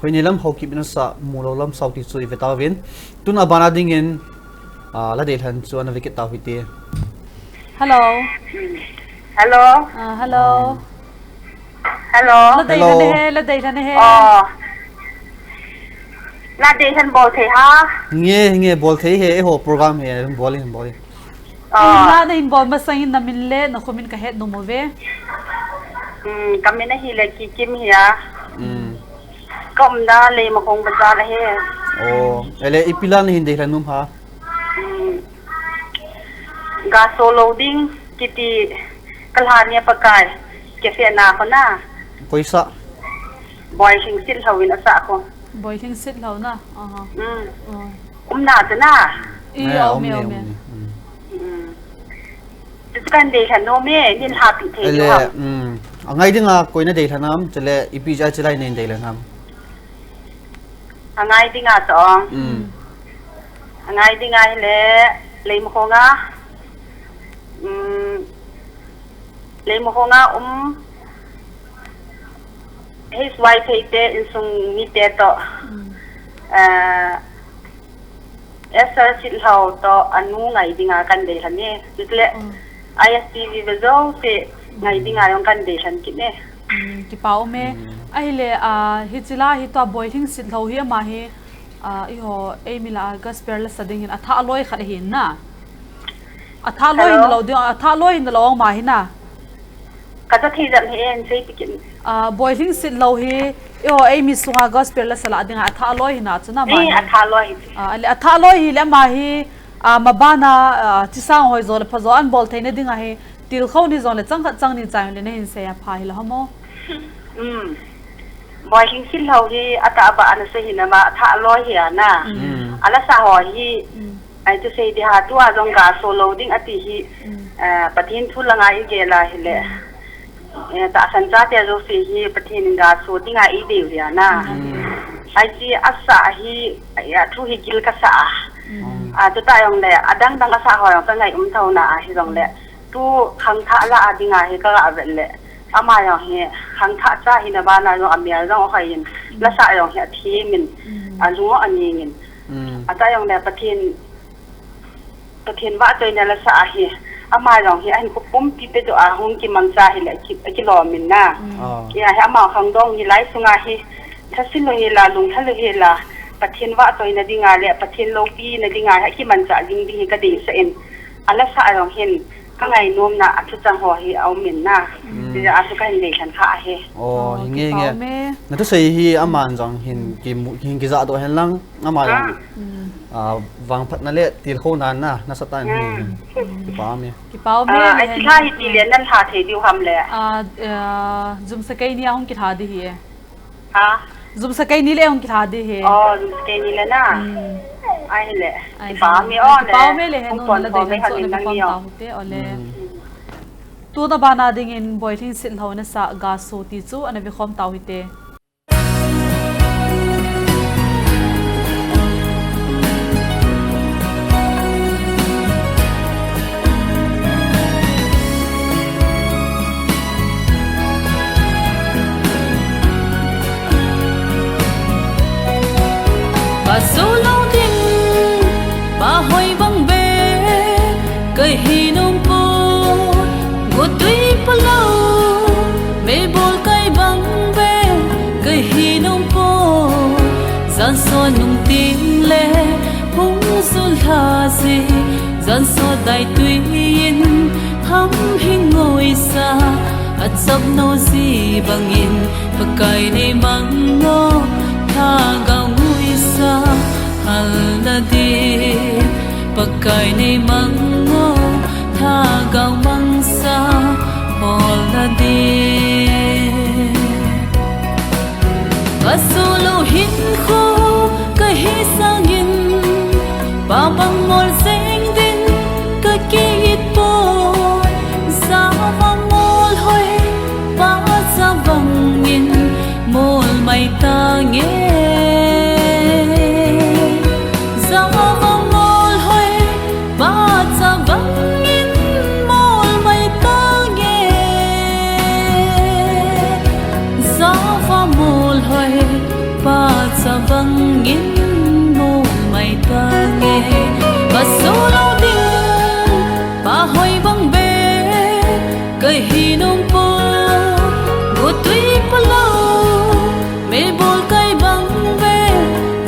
hoi nilam Haokip na sa mulolam sauti chu ivetawin tun abana dingin Ladeilhen chu ana vikit taw hite hello hello hello hello Ladeilhen he Ladeilhen bol the ha nge bol thei he ho program he bowling na na in bol masangin na minle na khumin ka het no move kami na hile ki kim hiya kom da le ma khong bazar he ele ipilan hindi hlanum ha ga solo ding kiti kalhania pakai kefe na ko na koisa boy sing sil hawin asa ko boy thing sit law na na ta na me kan de kan no me nin happy the ele angai dinga koina deilhanam chele ipija chelai nen deilhanam angai dinga chong angai dinga le mo ko nga le mo ko nga his wife hite in sung mite to esa sil hau to anu ngai dinga kan deilhan ne title ISTV bezo se ngai dinga yong kan deilhan kine ki pau me ahile hichila hi to boy thing sit lo hi ma hi I ho emila gasper la sading in atha loi kha hin na atha loi in lo di atha loi in lo ma hi na ka ta thi jam he en sei pikin boy thing sit lo hi ho emi sunga gasper la sala ding atha loi na chuna ma atha loi ali atha loi hi le ma hi mabana chisang hoi zo le phazo an bol theine dinga hi til kho ni zon le chang ni chang le ne hin se ya phai la hamo boy hing sil ho hi ata ba an se hi na ma tha loi hi na ala sa ho hi ai to sei di ha tu a jong ga so loading ati hi pathin thu langa i ge la hi le ta san cha te zo fi hi pathin ga so dinga i de ri na ai ji asa hi ya thu hi gil ka sa to ta yong le adang dang asa ho yong ta ngai thau na hi jong le tu khang tha la adinga hi ka a vel le ama yong he khang tha cha hi na ba na yong amia jong ho yin la sa yong he thi min azungo ani ngin ata yong le pathin wa toy na la sa hi ama yong he an ko pum pi pe do a hung ki mang cha hi le ki lo min na ya ha ma khang dong hi lai sunga hi thasin lo hi la lung thal hi la pathin wa toy na dinga le pathin lo pi na dinga ha ki man cha ding ding ka ding sa en ala sa yong hen ka ngai nom na athu chang ho hi au min na dia asu ka hin khan kha he nge na to sei hi aman jang hin ki za do hen lang ama yang wang phat na le til kho nan na satan hi ki pa me ai ti kha hi ti le nan ha the diu ham le zum sa kai ni ahung ki tha di hi ha zum sa kai ni le ahung ki tha di hi zum sa kai ni le na ai le pa me on le pa me le hen no la dei han so na pam ta te ole tu na bana ding in boy thing sit lo na sa ga so ti chu ana bi khom taw hi te solo ding ba hoi bang be kai hi nom po go tui palo me bol kai bang be kai hi nom po zan so nung ting le hung sul ha si zan so dai tui in ham hing ngoi sa at sab no si bangin pakai nei mang ngo tha gao sa hal na di pakai nei mang ngo tha gao mang sa hol na di solo hin kho ka hi sangin pa bang mol seng din ka ki it po sa bang mol hoi pa sa bang in mol mai ta nge ba sa vang in mo mai ta nghe và số lâu tiếng ba hoi bang bê cây hi nông po một tuy pa lâu mê bol cây bang bê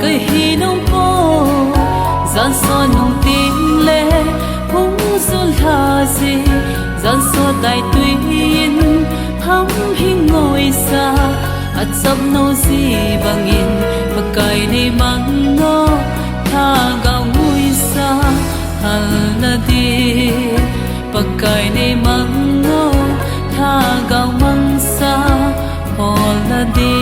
cây hi nông po gian so nông tiếng lê hung sul tha gì gian so đại tuyên hăm hình ngồi xa at sắp nô gì bangin pagkay ni mang ngô tha gao ngui sa hal na di pagkay ni mang ngô tha gao mang sa hol na di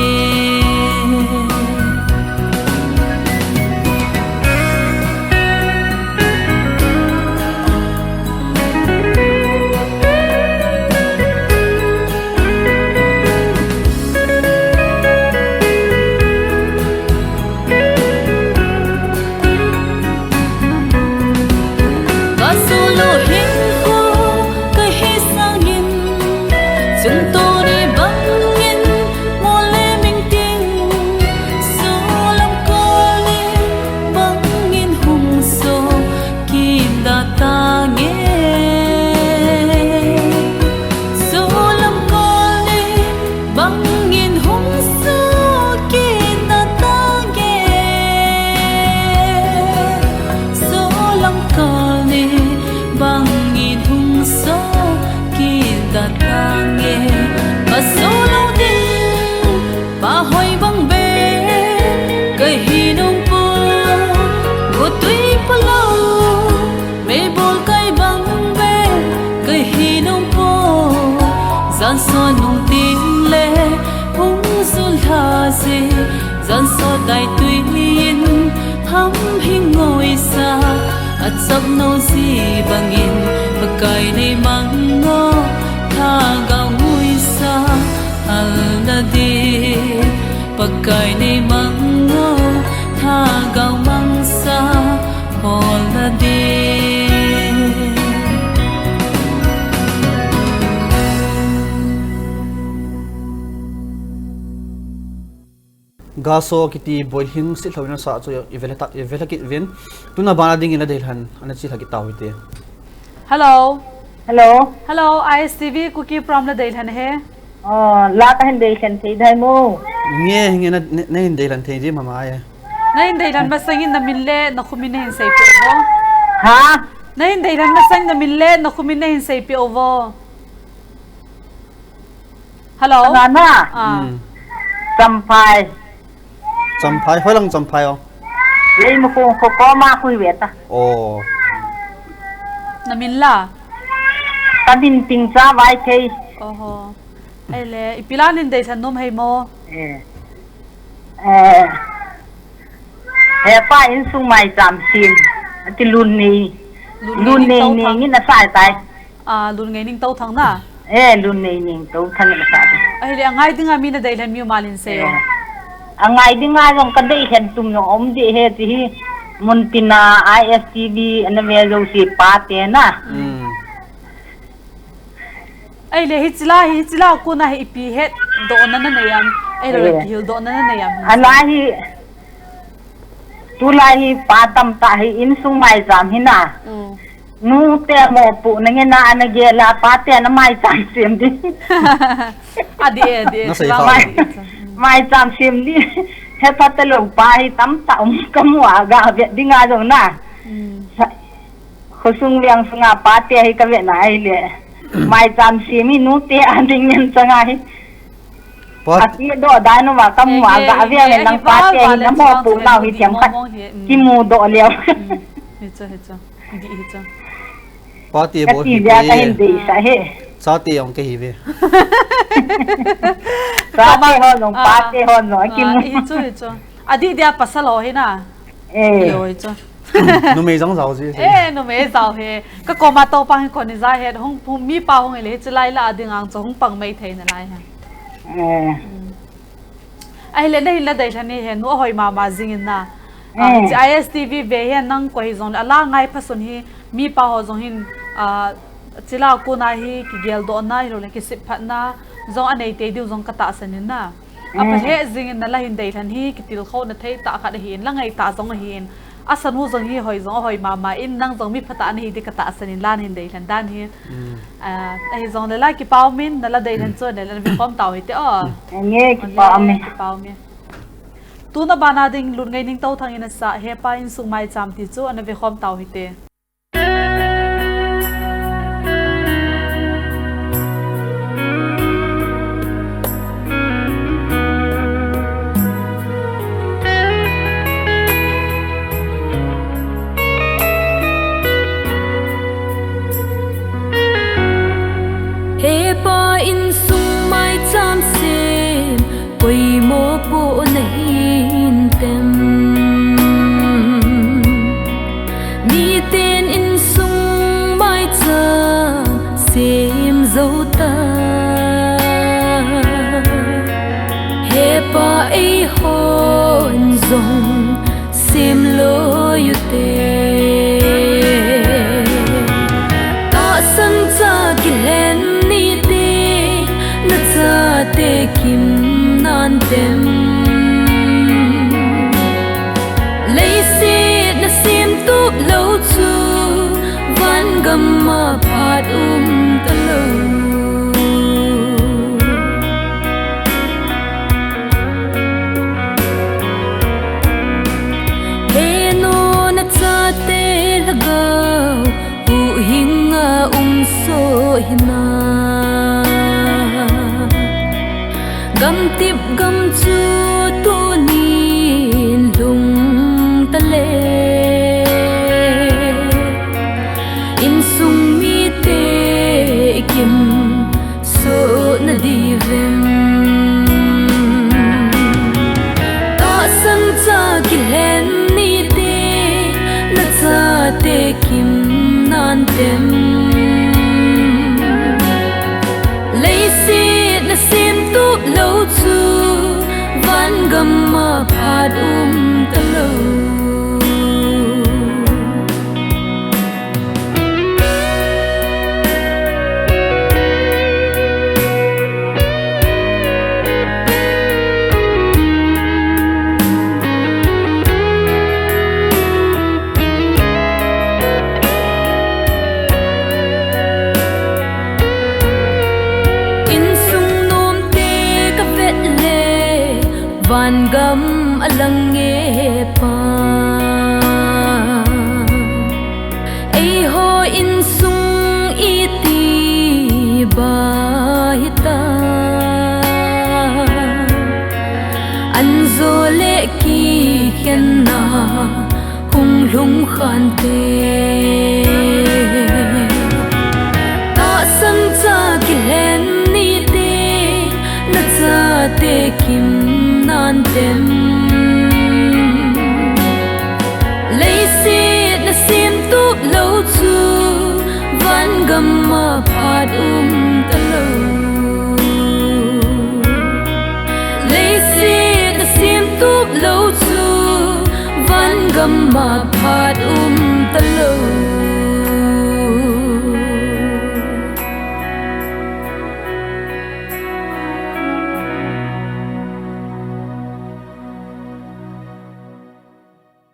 gian so nung tin lệ hung sul tha gì gian so đại tuyên hăm hình ngồi xa at sắp nô gì bangin pagkay ni mang ngô tha gao ngui sa hal na di pagkay ni mang ngô tha gao mang sa hol na di gaso kiti boiling sil thawina sa cho ivela kit vin tuna bana ding ina delhan ana chi thaki taw ite hello hello ISTV Kuki from Ladeilhen he la ka hin Ladeilhen thei dai mo nge nge na hin delhan thei ji mama ai na hin Ladeilhen masangin na mille na khumin hin sei pe ovo ha na hin Ladeilhen masang na mille na khumin hin sei pe ovo hello na sampai hoi lang champai o lấy một cô ma khui việt ta ồ na milla ta din ting sa vai thei oho ai le ipilan hin Ladeilhen nom hei mo pa in sung mai cham sim ti lun ni ni na sai tai lun ngai ning tau thang na lun ni tau thang na sai ai le ngai dinga mi na Ladeilhen mi malin se yo angai dinga jong ka dei hen tum no om di he ti muntina ISTV ana me jo si pa te na ai le hitila ko na hi pi het do na na yam ai le hil do na yam anahi tulahi patam ta hi in sung mai jam hina nu te mo pu na nge na ana ge la pa te na mai jam sim di adi mai jam sim di he pa te lo pa hi tam ta kamwa ga ve dinga jo na khosung liang sunga pa te hi ka ve na ai le mai jam sim mi nu te an ding nen changa hi Aki do dai no wa kamwa ga ve ne nang pa te hi na mo pu na hi thiam khat ki mu do leo hicha di hicha Pati bo hi ya ka hin dei sa he sa ti ong ke hi ve sa ti ho no pa ti ho no ki mu hicha adi dia pasalo he na yo hicha no me jang zao ji no me zao he ka ko ma to pang ko ni za he hong mi pa hong le chlai la adingang cho hong pang mai thei na lai ha ai le nei la Ladeilhen ni he no hoi ma jingin na ISTV ve he nang ko hi zon ala ngai phasun hi mi pa ho zong hin chila ko na hi ki gel do na hi ro le ki sip phat na zong anei te diu zong kata sanin na apa he zing na la hin dei than hi kitil kho na thei ta kha hin la ngai ta zong hin asan hu zong hi hoi zong hoi mama in nang zong mi phata ni de ka ta asan lan hin dei than dan hi ai zong la ki pau min na la dei than cho na la vi pom tau hi te o nge ki pau me tu na bana ding lun ngai ning tau thang in sa he pa in sung mai cham ti chu ana vi khom tau hi te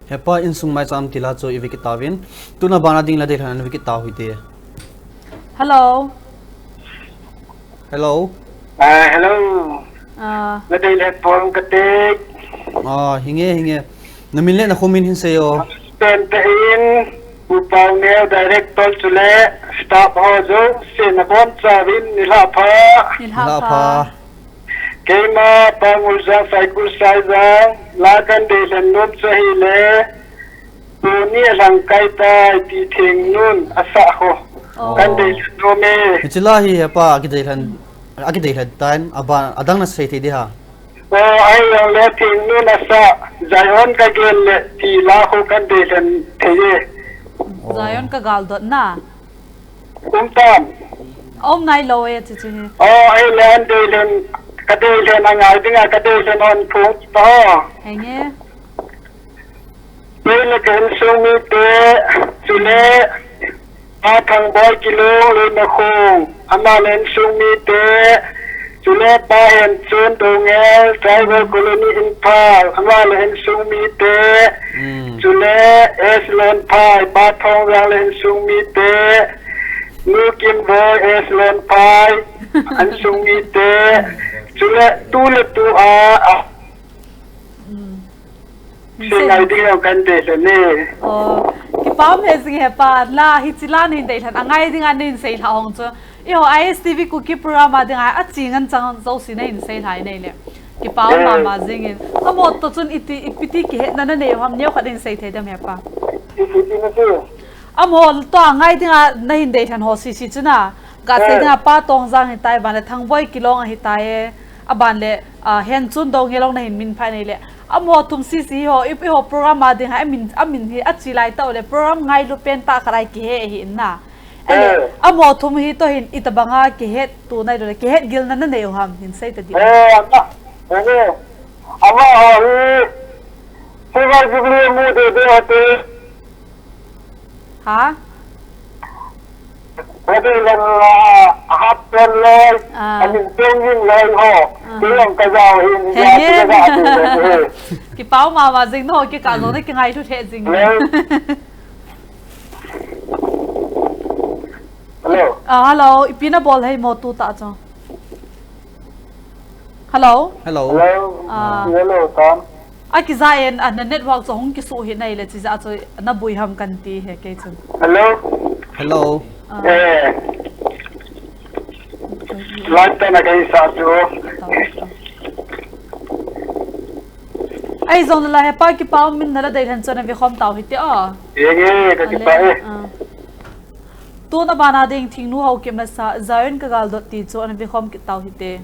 Hepa in sung mai cham tila cho ivikitawin tuna bana ding Ladeilhen ivikitaw hite. Hello. Hello. Ladeilhen pong katik. Hinge. Namile na kumin hin sayo. Pentain upaw neo director chule staff hojo sinabon chawin nilapa. Kema pangulsa cycle size lagan Ladeilhen nom chahile ni langkaita ti thing nun asa ho kan Ladeilhen nome Chilahi hepa Ladeilhen tan aba adang na sai ti ha. Ai yang le thing nun asa Zion ka gel ti la ho kan Ladeilhen theye Zion ka gal dot na kumtam nai lo e chi chi ai Ladeilhen Ladeilhen angai dinga Ladeilhen on phung to henge Pele kan sumi te chule a thang boy kilo le na khong ama len sumi te chú lẽ ba hẹn chôn đồ nghe trái với colony in pa ama là hẹn sung mi tê chú lẽ Eslan pa ba thong ra là hẹn sung mi tê nu kim voi Eslan pa anh sung mi tê chú lẽ tu à xin ngày đi làm căn đề là nè cái bao mẹ sinh hệ pa la Hiche Ladeilhen đây là ngay đi ăn nên xây thảo hồng chưa yêu ISTV Kuki program mà tiếng Anh chỉ ngân chẳng dấu xí này xây thải này nè cái bao mà riêng in một tổ chức ipiti cái hệ nên này ham nhiều khả năng xây thế đam hệ pa một tổ ngay tiếng Anh này đây thành hồ xí xí chứ na cả xây tiếng pa tông giang hiện tại bạn là thằng voi kilo hiện tại bạn lệ hiện chun đâu nghe long này mình phải này lệ một thùng xí xí ho ipo program mà tiếng Anh mình hi chỉ lại tao lệ program ngay lúc bên ta cái cái hệ hiện na một thùng hi to hin itabanga cái hệ tu này rồi cái hệ gil nan này ham hin xây tự đi hả bây giờ là hấp dẫn lên anh tiếng như lên ho tiếng cái giàu hiện cái cái bao mà dính thôi cái cả rồi đấy cái ngày chút hệ dính hello hello ipina bol hay mo tu ta cho hello hello con ai cái za en an network cho hong cái số hiện này là chỉ za cho na bui ham kan ti he cái chân hello lát nữa cái sao chú ai zong la he pa cái bao min na dai han cho na vi khom tao hi te cái bài tu na bana ding thing nu Haokip na sa zain ka gal dot ti cho na vi khom ki tao hi te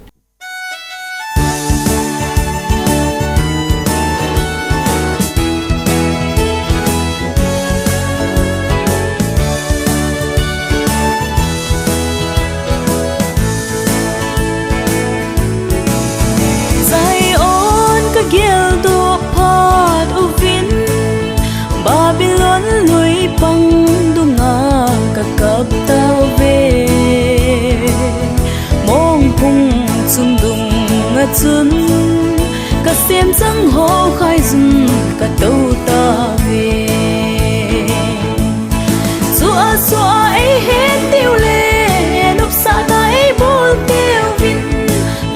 cấp tao về mong cùng chung đùng ngất chân cả xem trắng hồ khai dùm cả đâu ta về xóa xóa ấy hết tiêu lệ núp xa ta ấy bốn tiêu vin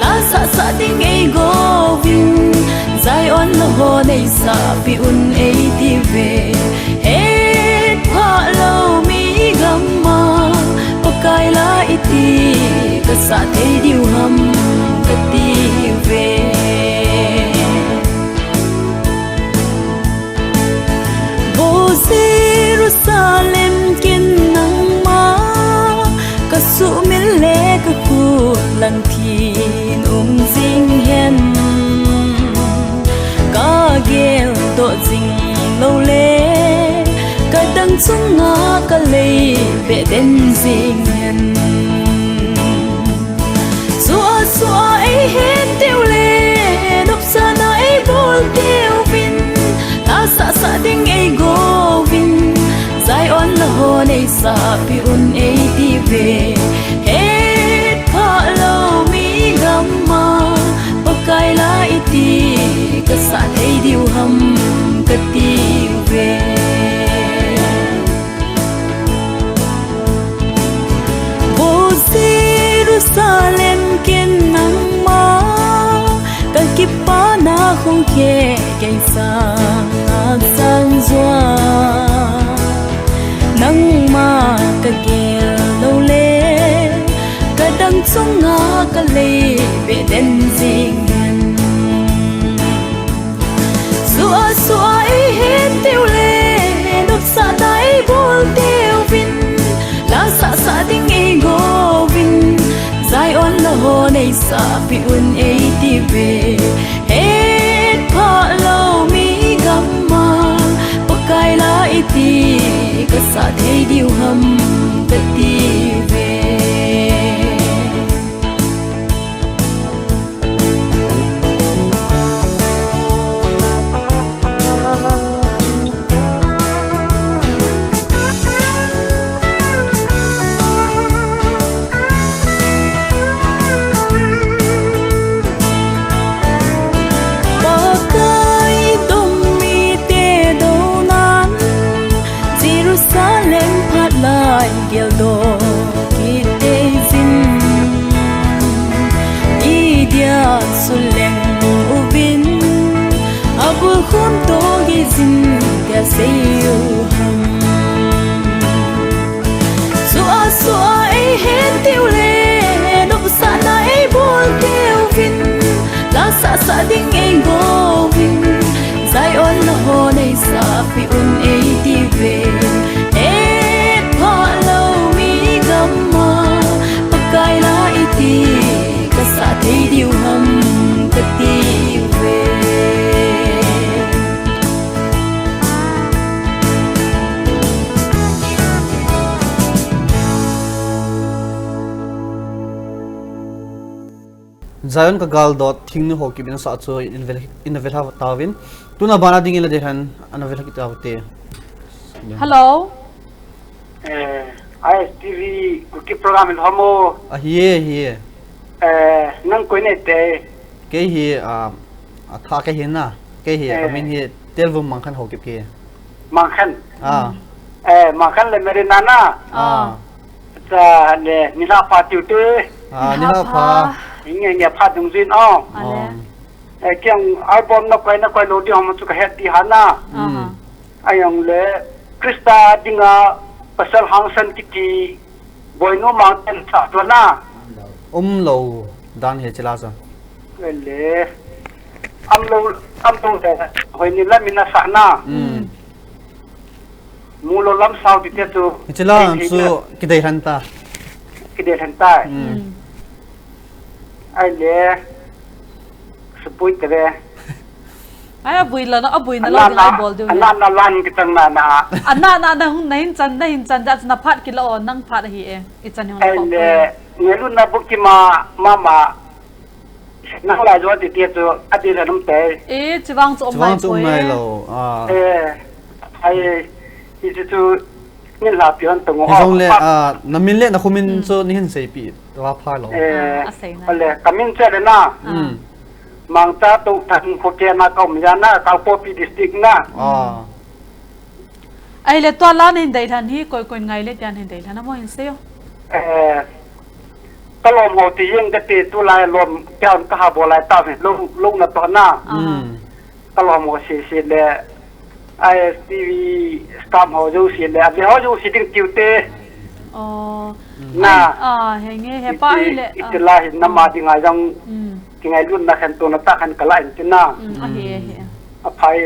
lá xa xa tiếng ấy gò vin dài oan là hồ này xa bị un ấy đi về hết hoa lâu mi gamma pakai la iti ka sa te diu ham ka ti ve bo Jerusalem kin nang ma ka su min le ka ku lang thin jing hen ka gel to jing lo le ka dang chung nga ka lei be den jing hen xóa xóa ấy hết tiêu lệ nộp sa na ấy bol tiêu vin ta sa sa ding ấy go vin dài on la ho nei sa pi un ấy đi về hết pha lâu mi gamma pakai la iti ka sa thấy điều hầm ka ti về Jerusalem ken nang ma ka kipa na không khe cảnh sang doa nang ma ka gel lâu le ka dang chung nga ka le be den jing xóa xóa ấy hết tiêu lệ nộp sa tay bol tiêu vin la sa sa ding ấy go vin dài on la ho nei sa pi un ấy đi về hết pha lâu mi gamma pakai la iti ka sa thấy điều hầm ka ti về bul khum to gi zin ya sayo ham Sua ai hen tiêu le nop sa na ai bol tiêu vin la sa ding ai go vin zai on la ho nei sa pi un ai ti ve e pha lo mi gamma pakai la iti ka sa te diu ham ka ti ve Zion ka gal dot thing nu Haokip in sa chu in vel ha tawin tuna bana ding ila dehan ana vel ki tawte Hello. ISTV Kuki program in homo a hiye nang koi ne te ke hi a tha ke hin na ke hi kamin hi telvum mangkhan Haokip ke mangkhan mangkhan le mere nana ta le nila pa tiu te ni ha pha nghe phát dung zin kyang album na koi lo di hom chu ka het ti hana ayong le Krista dinga pasal hangsan kiti boino mountain sa to na lo dan he chela sa le am to de hoi ni la mina sa na mu lo lam sao ti te tu chela su kidai han ta ai le sepui tere ai abui la na lo ai bol du na lan kitang na na hun nain chan da na phat ki lo nang phat hi e I chan hon ai le ngelu na buki mama nang la jo ti tu ati la num te e chiwang chu mai lo ai tu ni la pion to ngo hong le namin le na khumin so ni hin sei pi wa pha lo le kamin che le na mang ta tu thang ko ke na ka mi na ka po pi district na ai le to la nin dai than hi koi ngai le tian hin dai than mo hin seo ta lom ho ti yeng ka ti tu lai lom kyan ka ha bo lai ta lu na to na ta lom ho si le ISTV staff ho jo si le abi ho jo si ding tiu te na he nge he pa hi le itla hi na ma ding ai jang kingai lun na khan to na ta khan kala in tin na he a phai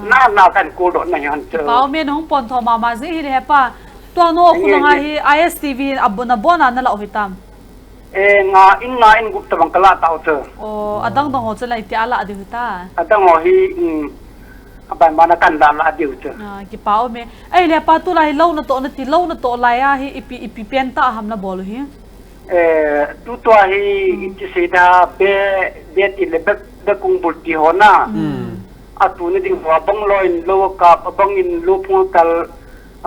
na kan ko do na han che pau me nong pon tho ma zi hi he pa to no khu na hi ISTV abuna bona na la hitam nga in gup ta bang kala ta o adang dong ho chalai ti ala adi ta adang ho hi abai mana kan da la diu che ki pau me ai le pa tu lai lo na to lai a hi ipi pen ta ham na bol hi tu to hi ti se da be ti le be kung bul ti ho na atu ni ding wa bang loin lo ka bang in lo phu kal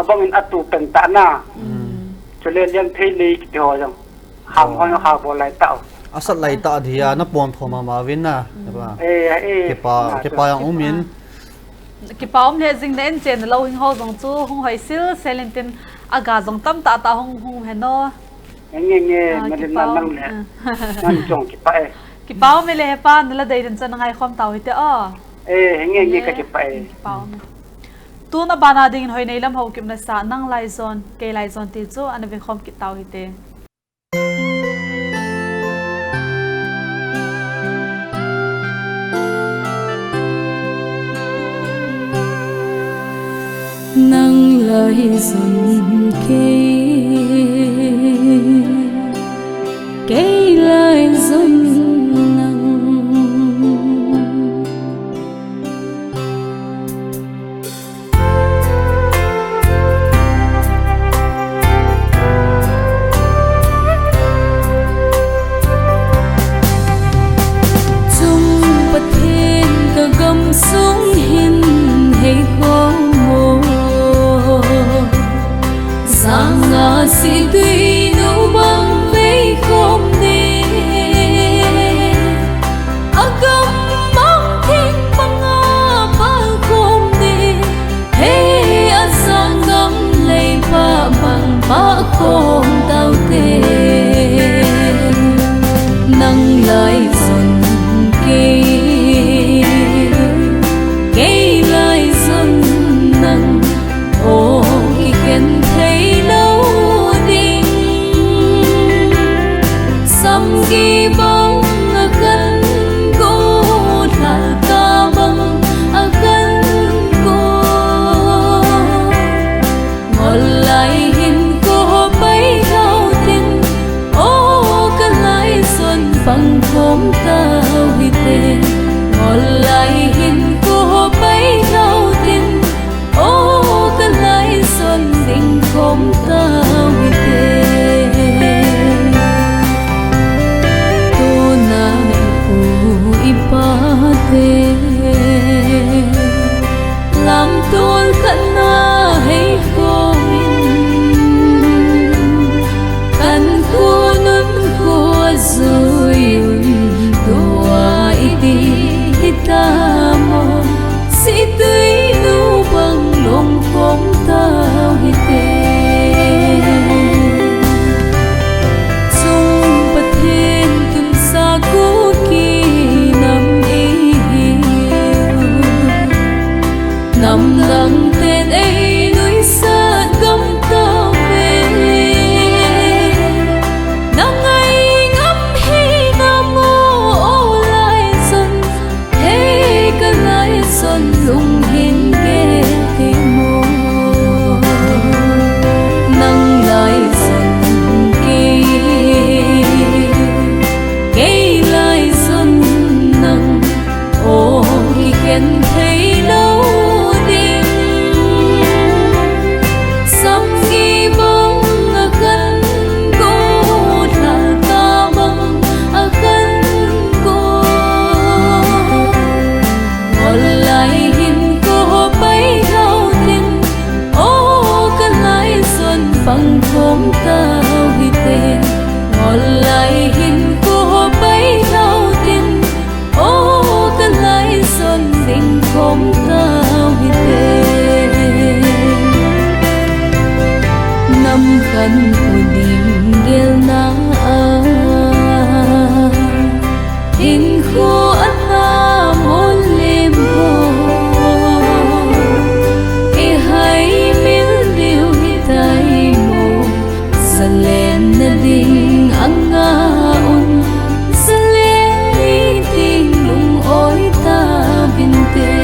abang in atu pen ta na chole lian thei le ki ho jang ham ho ha bo lai ta asat lai ta dia na pon thoma ma win na ba ke pa yang umin ki paum le jing den chen lo hing ho jong chu hung hoi sil selentin aga jong tam ta hung he no nge maden nang le nan jong ki paum me le pa nala dai den chan ngai khom taw hite nge ka ki paum tu na bana ding hoi nei lam Haokip na sa nang lai zon ke lai zon ti chu an ve khom ki taw hite nang lai dần cây lai dần nang chung bát thiên cả gầm xuống hin hay khó Sanga si hin ke ti mo nang lai san ke lai sun nang ô ki ken thấy lâu đêm sắm khi bóng cân cô là ta bóng cân cô ngồi lại hình cô bay thao tin ô cân lại xuân phẳng khóm tao hite ngồi lại hình cô bay thao tin ô cân lại xuân tình khóm tao hite năm khăn của niềm ghel na in khô ắt ta muốn liêm hồ e hay miếng điều tay mồ dần lên đình ăn un dần lên đi tình lung ôi ta bên tê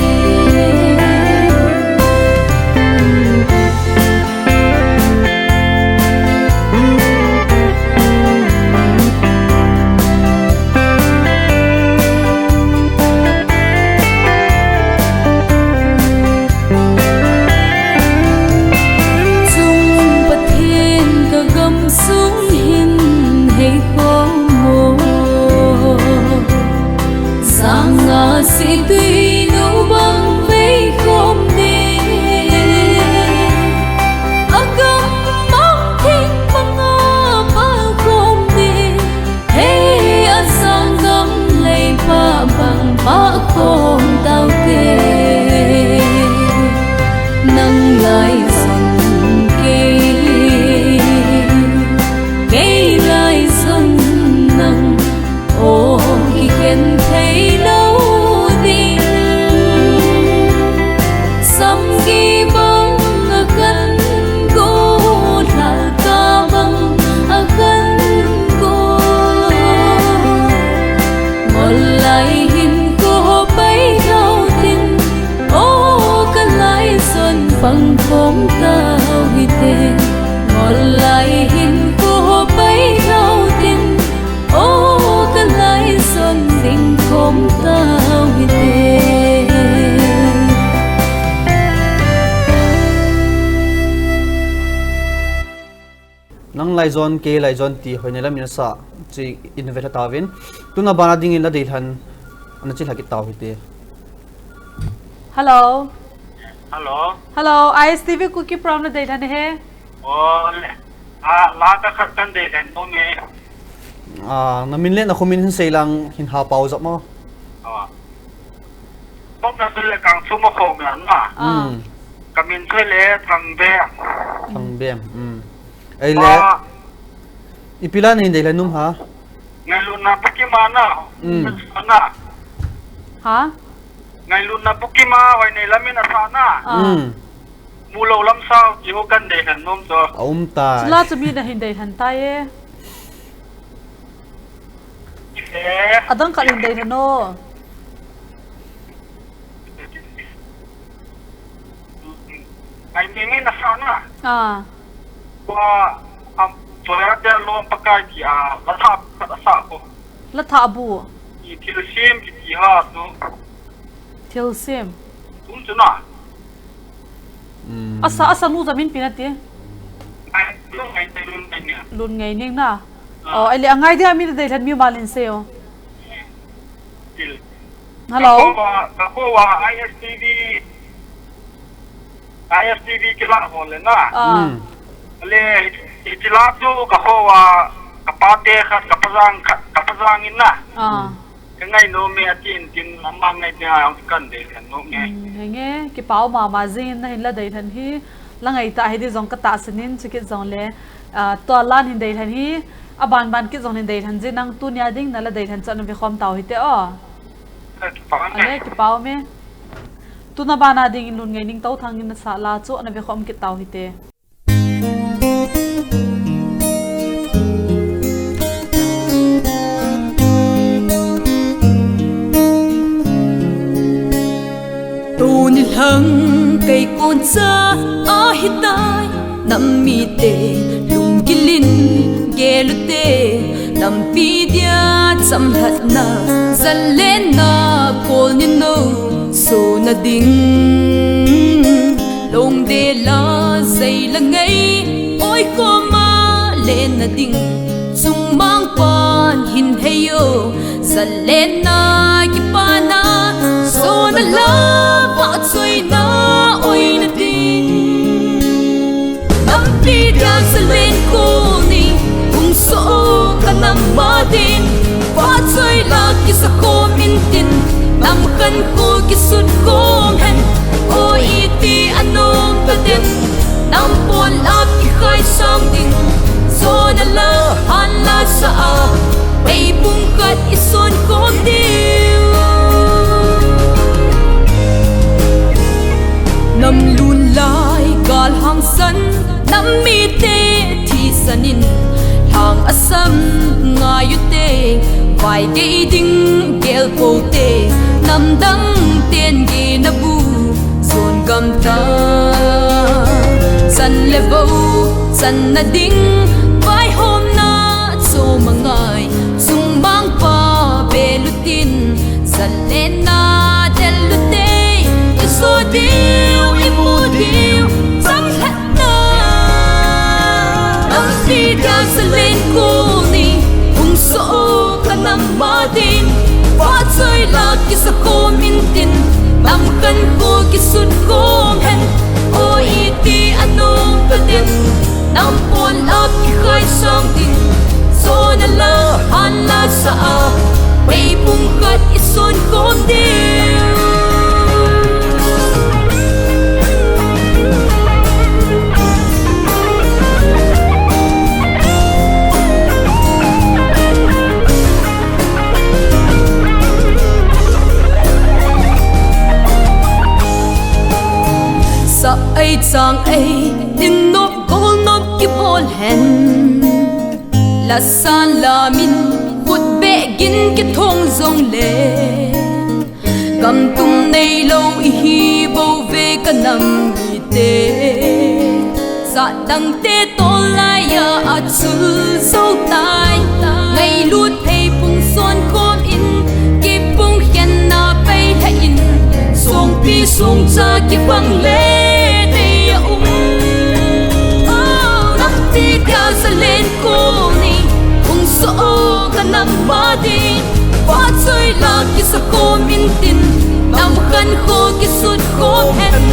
si tuy nụ băng vây không đi agam mang thiên băng ba không đi hey asang gam lay pa băng ba không tao tê nang lại dần kê lại dần nang ô khi khen thấy lâu phăng khóm tao hite ngồi lại hình cô bay thao tin ô cơn lại xuân tình khóm tao hite nang lai zon ke lai zon ti hoine la min sa chi innovate tawin tuna bana ding in la deilhan ana chi hakit taw hite hello Hello. hello ISTV Kuki from Ladeilhen he La ka khatkan Ladeilhen no me na min le na khumin hin seilang hin ha pau zap mo bok na sele kang sumo khom yan na kamin sele thang bem ai le ipilan hin deilhan num ha ngalun na pakimana ana ha ngày luôn na bukima hoài này lamin asana mulo lam sao chỉ có cần để hẳn nôm cho ta la chu mi na hin Ladeilhen tai adang ka hin Ladeilhen no ngày mình asana wa Soalnya dia lom pakai dia latap kata sako. Latap bu. I tilsim di hat no. Tilsim. Tuntuna. Asa nu zamin pinati. Ai ngai lun ngai ning na. Oh, ai le angai dia mi Ladeilhen mi malin seo. Hello. Kakowa ISTV kila hole na. Le itilap tu kakowa kapate khat kapazang inna. Kangai no me atin tin amang ngai dia kan de no me. Nge ki pau ma zin na hin Ladeilhen hi langai ta hi di zong ka ta sanin chikit zong le to lan hin Ladeilhen hi aban ban ki zong hin Ladeilhen je nang tu nya ding na Ladeilhen chan vi khom taw hi te o. Ale ki pau me tu na bana ding in lun ngai ning taw thang in sa la chu na vi khom ki taw hi te. hang cây con cha hite nam mipiten lung gilin gelute nam pi dia cham hat na zan len na kol ni no so na ding long de la zai la ngai oi ko ma len na ding sung mang pan hin heyo zan len na ki pa na so na la pa choi na oi na ding nam pi dia zan len ko ni kung so ka nam ma din pa choi la ki sa ko min tin nam kan ko ki sut kong hen o iti anong ta din nam pon lap ki khai sang ding so na la han la sa a ay bung kat ison kong ding nam lun lai gal hang san nam mi te thi sanin hang asam ngayute vai de ding gel po te nam dang ten gi na bu zon gam ta san levo san na ding vai hom na so mangai sung mang pa belutin san len na delute iso diu imu diu sang het na nam si dia san len ko ni kung so ka nam ma din pa choi la ki sa ko min tin nam kan ko ki sun kong hen o iti anong ka din nam pon lap ki khai sang din so na la han la sa a bay bung kat ison kong din sa ai chang ai tin nop gol nop ki bol hen la san la min khut be gin ki thong zong le kam tum nei lo I hi bo ve ka nam mi te sa dang te to la ya a chu so tai ngai lut phei pung son khom in ki pung hian na pai ha in song pi song cha ki bang le sa len ko ni kung so ka nam ma din pa choi la ki sa ko min tin nam kan ko ki sut ko hen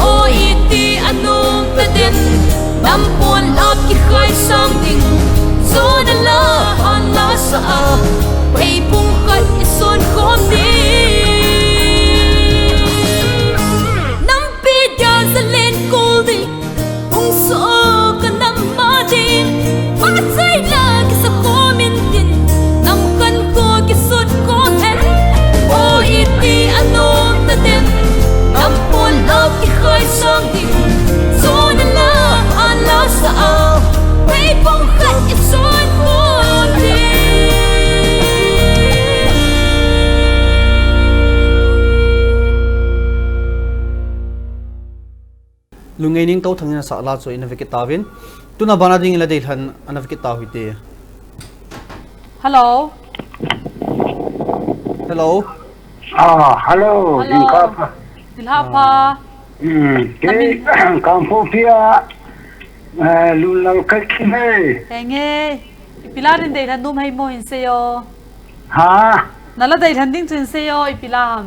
o iti anong ta din nam pon la ki khai sang ding so na la han la sa a bay pung kat ison ko din nam pi dia sa len ko ni kung so ka nam ma din pa choi la ki sa ko min tin nam kan ko ki sut ko hen o iti anong ta din nam pon la ki khai sang ding so na la an la sa a bay pung kat ison ko din lungai ning to thangina sa la cho ina vekit tawin tuna bana ding la Ladeilhen ana vekit taw hite hello hello Hello, hello dilha pa ke kampo pia lulal kakime tenge ipilarin Ladeilhen dum hai mo hin seyo ha nala Ladeilhen ding chin seyo ipilam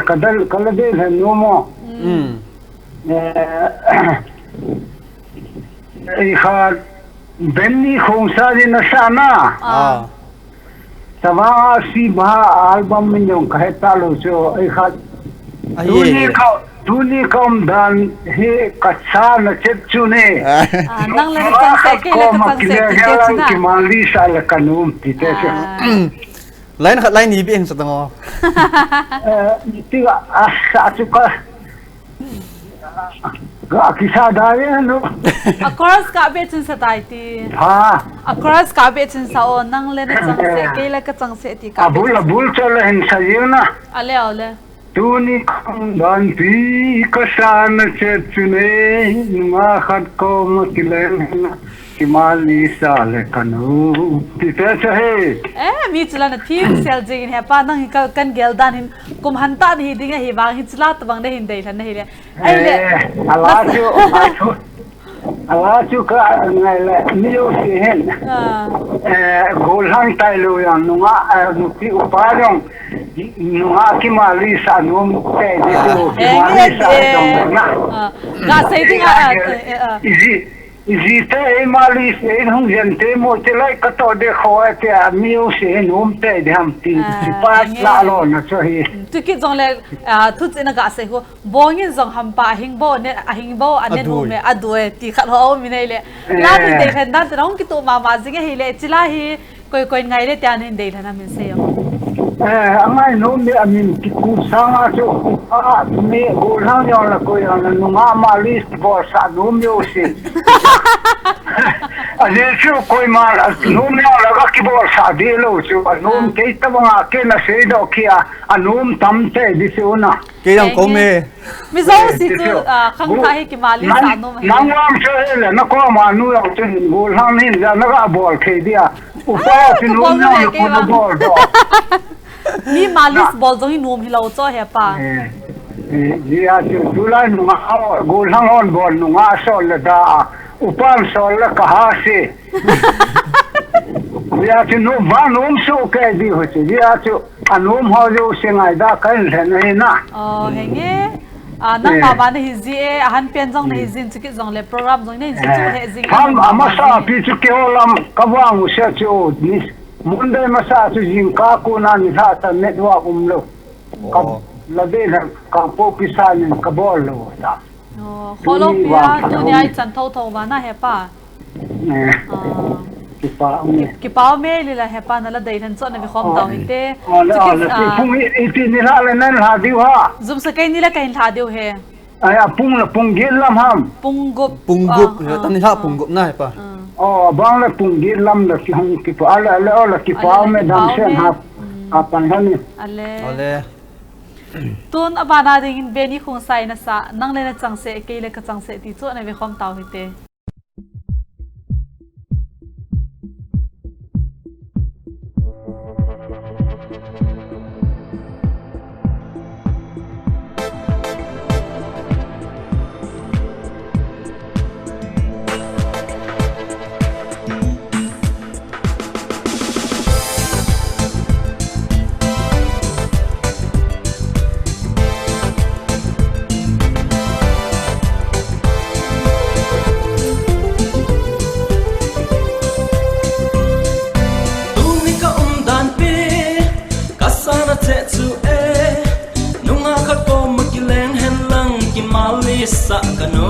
kadal Ladeilhen nomo ikhat benni khongsa din sana Tama si ba album min yung kahit talo so ay khat duni kaum dan he katsa na chepchune nang la chang se ke la chang se ke chuna ki mali sal kanum tite se line khat line ni bi eng satango tiga asa chuka ga kisa dare no across ka be chin sa tai ti ha across ka be chin sa o nang le na chang se ke la ka chang se ti ka abul chal hen sayuna ale ale Tuni kong dan pi kasana chetune nunga khat ko makilen kimali sale kanu tita he mi chula na thim sel jing he pa nang kan gel dan hin kum han ta hi dinga hi wang hi chula ta bang de hin dei than hi le ai le ala chu ka ngai le niu si hen gol hang tai lo yang nunga nuti uparong nunga kimali sa num te de tu kimali sa dong na ga sei dinga Izi te mali se hung gente mo te lai ka to de khoa te miu se num te de ham ti pa la lo na so hi tu ki jong le thu china ga se ho bongin jong ham pa hing bo ne ahing bo ane nu me adue ti khat ho mi nei le la ti de khan dan rong ki to ma jing hi le chila hi koi ngai le tan hin de thana min se yo angai no me amin ki ku sanga cho me go la yo la ko ya na nu ma list bo sa no me o se ane chu koi ma no me la ga ki bo sa de lo chu no ke ta ba ke na se do kia anum tam te di se ona ke yang ko me mi zo si tu khang kha hi ki mali sa no me nang wam che le na ko ma nu yo chen go la ni ja na ga bol ke dia upa ti no na ko na bol do mi malis bol jong num hi lo cho he pa dia July nunga gulang on bol nunga sol da upan sol ka ha se dia no van so ke di ho che dia anum ho jo se ngai da kan le na henge nang ma ba ne hi ji e ahan pen jong ne hi jin chi ki jong le program jong ne ji chu he jing ham amasa pi chu ke olam ka wang se chu ni munde masa chu jing ka ku na ni tha ta network lo ka Ladeilhen ka po pisanin ka bol lo ta kholo pia tu ni ai chan thau thau ba na he pa ki pa me li la he pa na Ladeilhen cho na vi khom taw hite pung iti ni la le nan ha diu ha zum sa kai ni la kai la diu he ai pung gel lam ham pungup tan ni ha pungup na he pa bang la pung gel lam la ki hang ki pa ala ki pa me dam sen ha apan hani ale tun abana ding beni khung sai na sa nang le na changse ke le ka changse ti chu na ve khom taw hite sa kano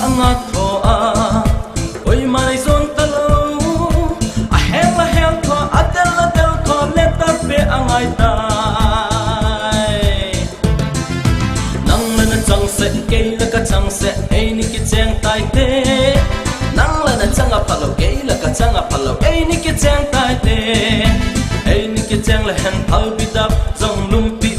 anga tho oi mai zon talo a hel tho atel tho leta pe angai tai nang na chang se ke la ka chang se ei ni ki chang tai te nang la na chang a phalo ke la ka chang a phalo ei ni ki chang tai te ei ni ki chang la han phal bi dap zong lum pi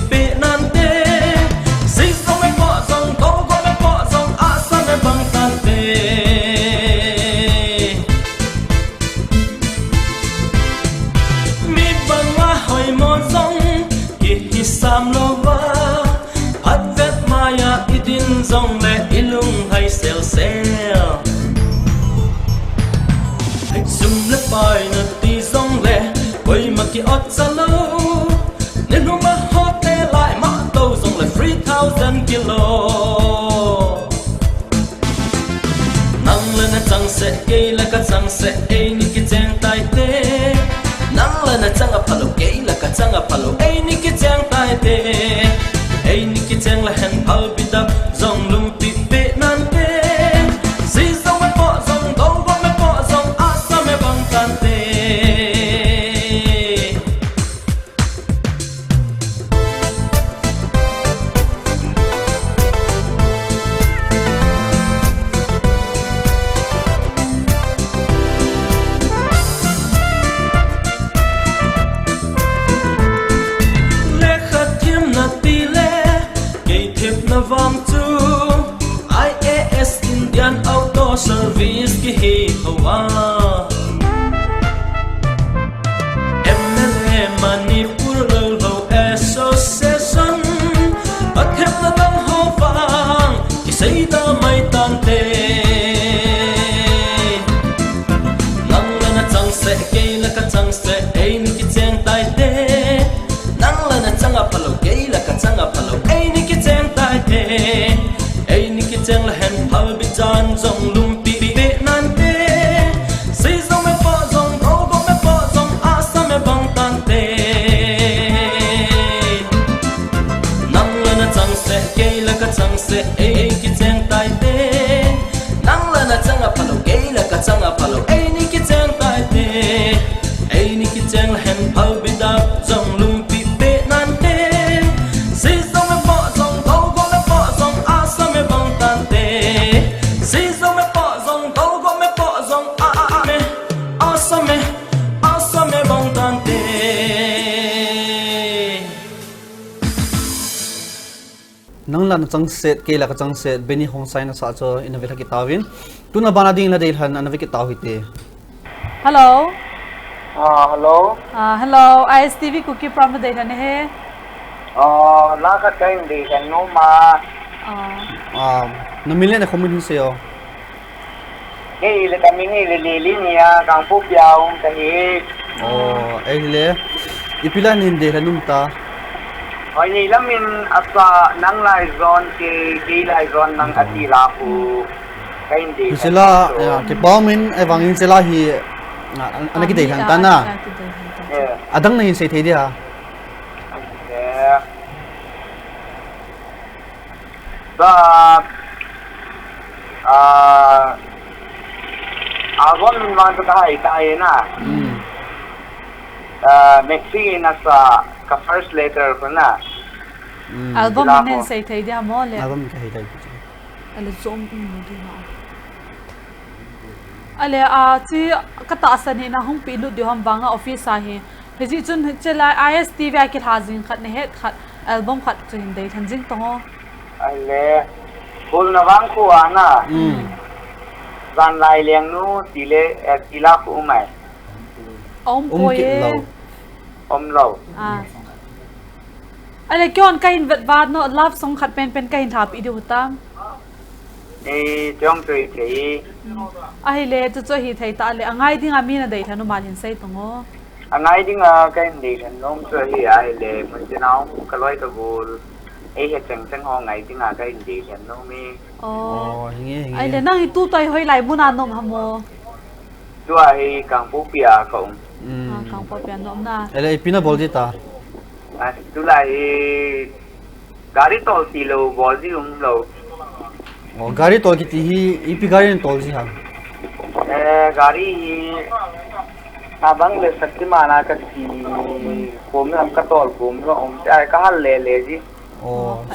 zong le ilung hay sel sel hay zum le pai na ti zong le oi ma ki ot salo ne no ma hote lai ma to zong le 3000 kilo nang le na chang se ke la ka chang se e ni ki chang tai te nang le na chang a phalo ke la ka chang a phalo e ni ki chang tai te e ni ki chang la han phal bi dap zong lum pi pe nan te si zong me po zong dong go me po zong a sa me bang tan te se ke la ka chang se ei ki chang tai te nang la na chang a phalo ke la ka chang a phalo ei ni ki chang tai te ei ni ki chang hen phal bi da jong lum pi pe nan te si song me po song go go me po song a sa me bang tan te si song me po song go go me po song a me a sa me bang tan te nang lan chang set ke la ka chang set beni hong sai na sa cho in ve ki tawin tuna bana ding la deilhan an ve ki taw hite hello Hello. Hello ISTV Kuki from Ladeilhen he La ka kain Ladeilhen no ma. na milen na komun se yo Hey, le kami ni le linia kang pu piao ka hi. ai le ipilan hin deilhan num ta Oi ni lamin asa nang lai zone ke lai zone nang atila pu kain Ladeilhen. sila ke pawmin ai wangin sila hi anaki deilhan ta na adang na hin se the dia Agon min man to kai kai na. Mexi na sa ka first letter ko na. album nen sei thei dia mo le album ka hi dai ale zom mo di na ale chi kata asani na hung pi lu di ham banga office a hi hezi chun chela ISTV ki hazin khat ne het khat album khat chin dei thanjing to Ale bol na wang ko ana. Zan lai liang nu tile tila ku mai. Poye Lo. ale kyon kain vet vad no love song khat pen kain thap i du tam Jong tui thei. ai le chu hi thei ta le angai ding ami na dei thanu malin sei tongo Angai ding kain Ladeilhen nom so hi ai le mun jinau ka loi ka bol. Ai he chang ho ngai ding kain Ladeilhen no mi. hinge ai le nang tu toi hoi lai buna nom hamo Tu ai kang pu pia ko. kang po pian nom na ele ipina bol di ta Tu lai gari tol ti lo bol di lo. gari tol ki ti hi ipi gari tol ji ha Gari abang le saktimana ka ti kom na ka tol kom no ai ka hal le ji.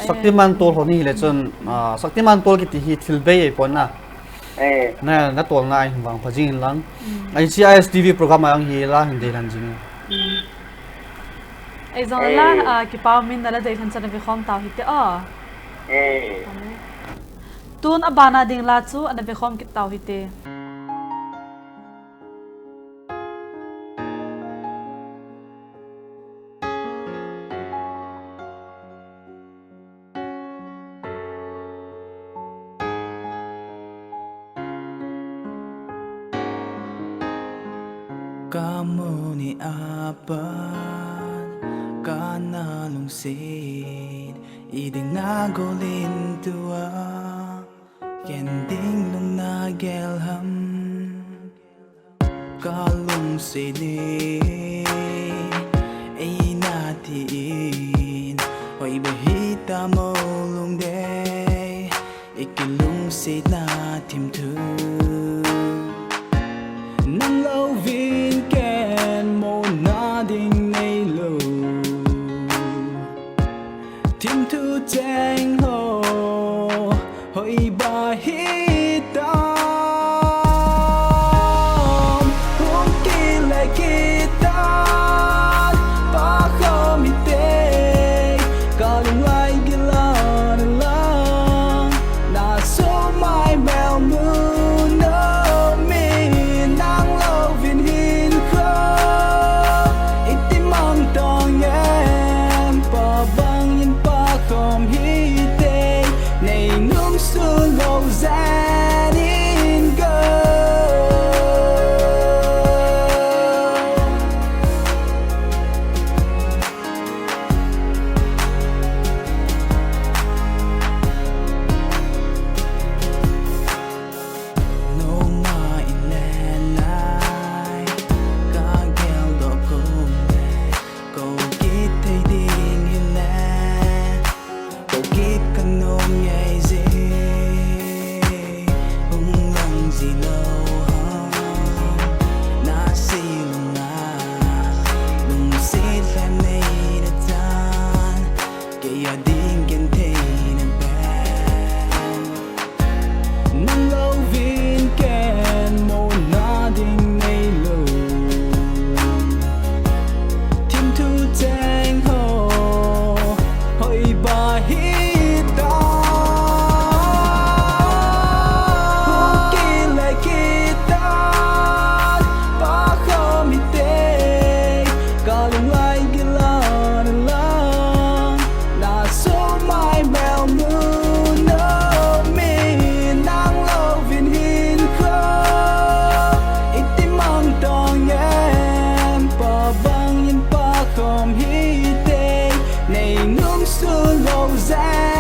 saktiman tol honi le chon saktiman tol ki ti hi thilbe e pon na na tol ngai wang phajing lang ai chi ISTV program ang hi la hin deilhan jing ai zong la ki pa min na la dei than chan vi khom taw hite tun abana ding la chu an vi khom ki taw hite Kamu ni apat kana lungsid iding nagolin tua kending lung nagelham kalung sini ay natiin hoy bahita mo lung day ikilung sid na timtu nang lâu vin ken mo na ding nay lo tim thu chang ho hoi ba hi ta hum ki lại kita ba khom mi te ka lung lai gila la na so my mel moon no me nang lâu vin hin kho itimang tong em pa bang yin pa khom hi te nay nung su lâu zan in go no ma in len lai ka gel do ko kit thấy ding in le ko và điên kên thế nè bé nâng lâu viên kèn mô na đình ngay lù thiên thu chênh hồ hội bà hít ta Kuki lại kita ba không hite cả lưng lại gila lang na số mai mèo mưa nở mi nang lâu viên hin khơ ít tim mang tòng em ba băng nhìn ba không hite này nung su lâu dài